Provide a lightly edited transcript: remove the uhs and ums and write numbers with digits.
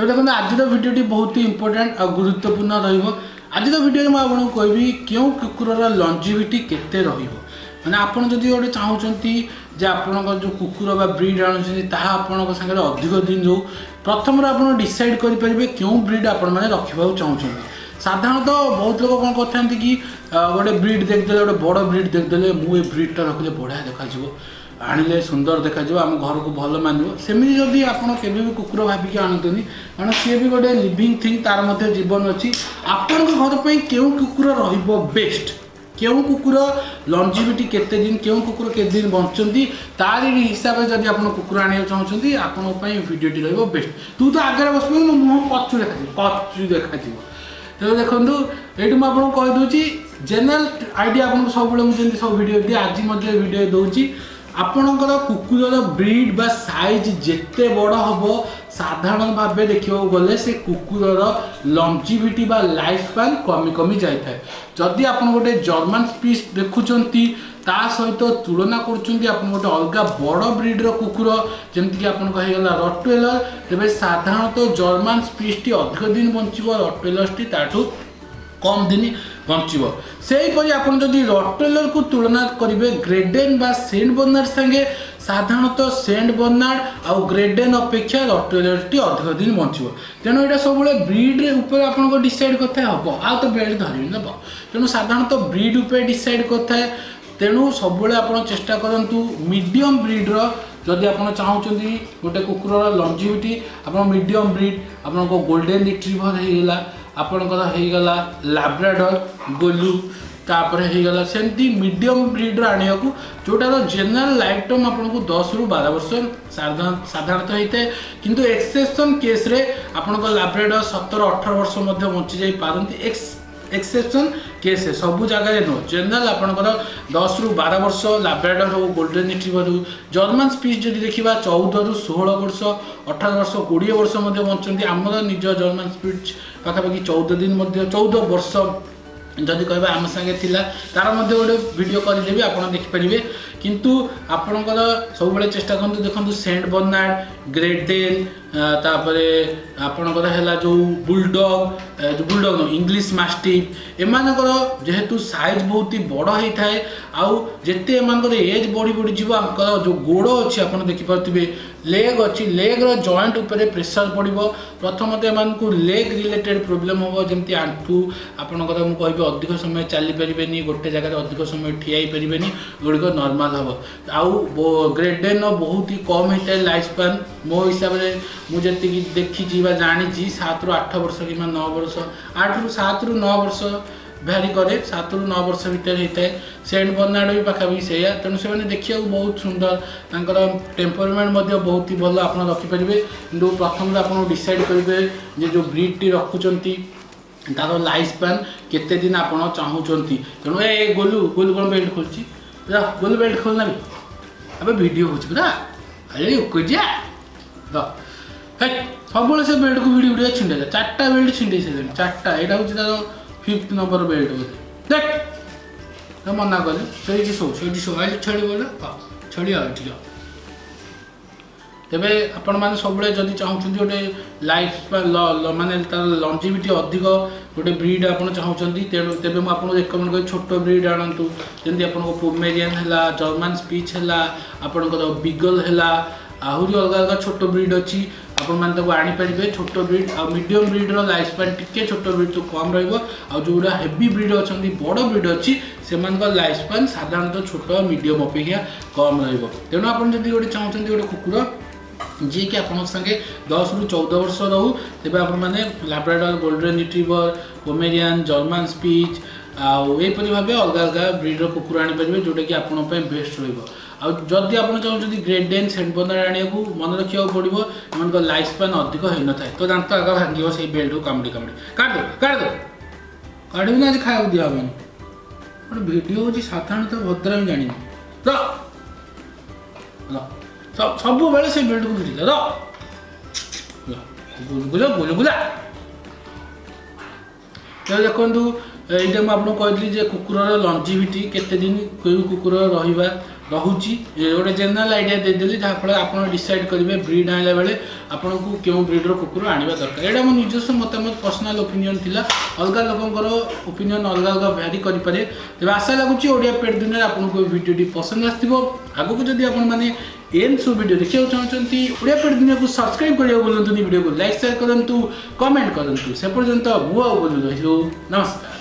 तेज देखो आज भिडियो बहुत ही इंपोर्टेंट और गुरुत्वपूर्ण आज भिडियो में आपको कहबी क्यों कुकुर लंजिविटी केते मैंने आपड़ जदि गोटे चाहूँगी जे आपण जो कुकुर बा ब्रीड आणुଛନ୍ତି आपण सागर अधिक दिन जो प्रथम आप डिसाइड करेंगे क्यों ब्रीड आपण मैंने रखा चाहूँगी। साधारणतः बहुत लोग कौन करते कि गोटे ब्रीड देखदे गोटे बड़ ब्रीड देखदे मुझे ब्रीडटा रखिले बढ़िया देखा आनिले सुंदर देखा आम घर को भल मान सेमती जदि आपड़ के कुकुर भाविक आणतुनि कारण सी भी गोटे लिविंग थिंग तार मध्य जीवन अच्छी आपण घर पर क्यों कुकुर रहिबो बेस्ट क्यों कुकुर लंजिविटी केते दिन क्यों कुकुर केते दिन बंचती तार हिसाब से जब आप कुकुर आने चाहते आपंप भिडियोटी रही बेस्ट तू तो आगे बस मुँह पचू देखा तो देखो ये मुझे कहीदे जेनेल आईडिया आपको सब मुझे सब भिडियो दिए आज भिडियो दूसरी आपणकर कुकुर ब्रीड बा साइज जिते बड़ हम साधारण भाव देखा गले से कुकुर लंजिविटी बा लाइफ स्पान कमी कमी जाए जदि आप गोटे जर्मन स्पीस देखुंट ता सहित तुलना कर गोटे अलग बड़ ब्रीड्र कुकुर जमीक आपगला रटवेलर तेज साधारणतः जर्मन स्पीस टी अधिक दिन बंचब रटवेलर टी ताठू कम दिन बंचब सेहीपरि आप रटवेलर को तुलना करेंगे ग्रेडेन बा सेंट बर्नार्ड संगे साधारणतः सेंट बर्नार्ड आउ ग्रेडेन अपेक्षा रटवेलर टी अधिक दिन बंचब तेणु यहाँ सब ब्रीड उपर आप डिसाइड करता हम आ तो बेल्ट धरनी ना तेणु साधारणतः ब्रीड उपर डिसाइड करता है तेणु सब आप चेष्टा करूँ मीडियम ब्रीड्र जदि आप चाहते गोटे कुकुर लंजिविटी आप मीडियम ब्रीड आप गोल्डन रिट्रीवर होगा आपणगला लैब्राडोर गोलू तापर होगला सेमती मीडियम ब्रीड्र आने को जोटा जनरल लाइफ टाइम आपको 10 ରୁ 12 वर्ष साधारणतः होता है किंतु एक्सेप्शन केस रे आपन लैब्राडोर 17-18 वर्ष बंची जाई पारंती एक्सेप्शन केस है सबू जगह नुह जनरल आपंकर 10 ରୁ 12 वर्ष लैब्राडोर हो गोल्डन रिट्रीवर हो जर्मन स्पीस जब देखा 14 ରୁ 16 वर्ष 18 वर्ष 20 वर्ष बंचती आमर निज जर्मन स्पीस पाखापाखि 14 दिन 14 वर्ष जदि कह आम सागे थिला तार मध्य गोटे वीडियो करदेवी आप देखिपारे किंतु आपणकर सब चेष्टा करूँ देखो सेंट बर्नार्ड ग्रेडेन तापर आपणकर है जो बुलडॉग इंग्लिश मास्टिफ एमानकर जेहेतु साइज बहुत ही बड़ होता है आउ जिते एमानकर एज बढ़ी बढ़ी जीव आमकर जो गोड़ अच्छी आप देखिपे लेग अच्छी लेग रो जॉइंट उपरे प्रेशर पड़ो प्रथमतः एमानकु लेग रिलेटेड प्रोब्लेम हम जमी आंठू आपणकर मुझे कह अधिक समय चली पारे गोटे जगह अधिक समय ठिया पारे गुड़िक नॉर्मल हम आउ ग्रेडेन बहुत ही कम होता है लाइफ स्पान मो हिसाब से मुझे देखी जानी 7 ରୁ 8 वर्ष कि 9 वर्ष 8 ରୁ 7 ରୁ 9 वर्ष भैरी करे 7 ରୁ 9 वर्ष भितर होता है सेंट बर्नार्ड भी पाखापाखि से तेणु से देखा बहुत सुंदर टेम्परमेंट बहुत ही भल आप रखिपारे कि प्रथम आप डिसाइड करेंगे जो ब्रीड टी रखुंट तार लाइफ स्पान केते दिन आप चाहूँगी तेणु ए गोलू गोलू कौन बेल्ट खोलुची गोलू बेल्ट खोलना भी अब वीडियो हो सब से बेल्ट को भिड़ी भिड़ी छिंडे 4टा बेल्ट छिंडे से 4टा यहाँ हूँ तार 5th नंबर बेल्ट बोलते देख मना कले से शो आई छड़ी बोले छड़ी ठीक तेरे आपण मैंने सब जब चाहते गोटे लाइफ माने लंजिविटी अधिक गोटे ब्रीड आप चाहते तेज मुझे रेकमेंड कर छोट ब्रीड आणतु जमी आप पोमेरियन है जर्मन स्पीच है आपंकर बिगल है आहरी अलग अलग छोट ब्रीड अच्छी आपको आनीपारे छोट ब्रीड आ मीडियम ब्रीड्र लाइफ स्पान टी छोट ब्रीड तो कम रोड़ा हेवी ब्रीड अच्छा बड़ ब्रीड अच्छी से लाइफ स्पान साधारणतः छोट मीडियम अपेक्षा कम रेणु आप गोटे चाहते गोटे कुकुर जी कि आप संगे 10 ରୁ 14 वर्ष रहू तेज आपने Labrador golden retriever Pomeranian German spitz आईपरी भाव अलग अलग ब्रीड्र कुकुर आनीपारे जोटा कि आपंप बेस्ट रही आप चाहते ग्रेडेन सेंट बर्नार्ड आने को मन रखा पड़ो एम लाइफ स्पान अधिक होता है तो दांत आगे भांगे से बेल्ट को कामुड़ी कामुड़ी काट दो काढ़ी ना आज खाया दिया गोटे भिडियो हूँ साधारणतः भद्रा भी जानी सब बेले से बेल्ट को भिड़ गुलगुला तो देखो ये मुझे आपको कहली कुकुर लंजिविटी केते दिन क्यों कुकुर रोचे गोटे जनरल आइडिया देदेली जहाँफल आप डिसाइड करेंगे ब्रिड आने बेले आपन को क्यों ब्रिडर कुकुर आने दरकार। यहाँ मो निजस्व मतामत पर्सनाल ओपिनियन थिला अलग लोकर ओपिनियन अलग अलग भ्यारी करें। तेज आशा लगुच ओडिया पेट दुनिया आपको वीडियो पसंद आसो आगक जदि आपने एन सब वीडियो देखा चाहते ओडिया पेट दुनिया को सब्सक्राइब करने बोलूँ वीडियो को लाइक शेयर करूँ कमेंट करूँ से पर्यंत मुझे बोलू रही नमस्कार।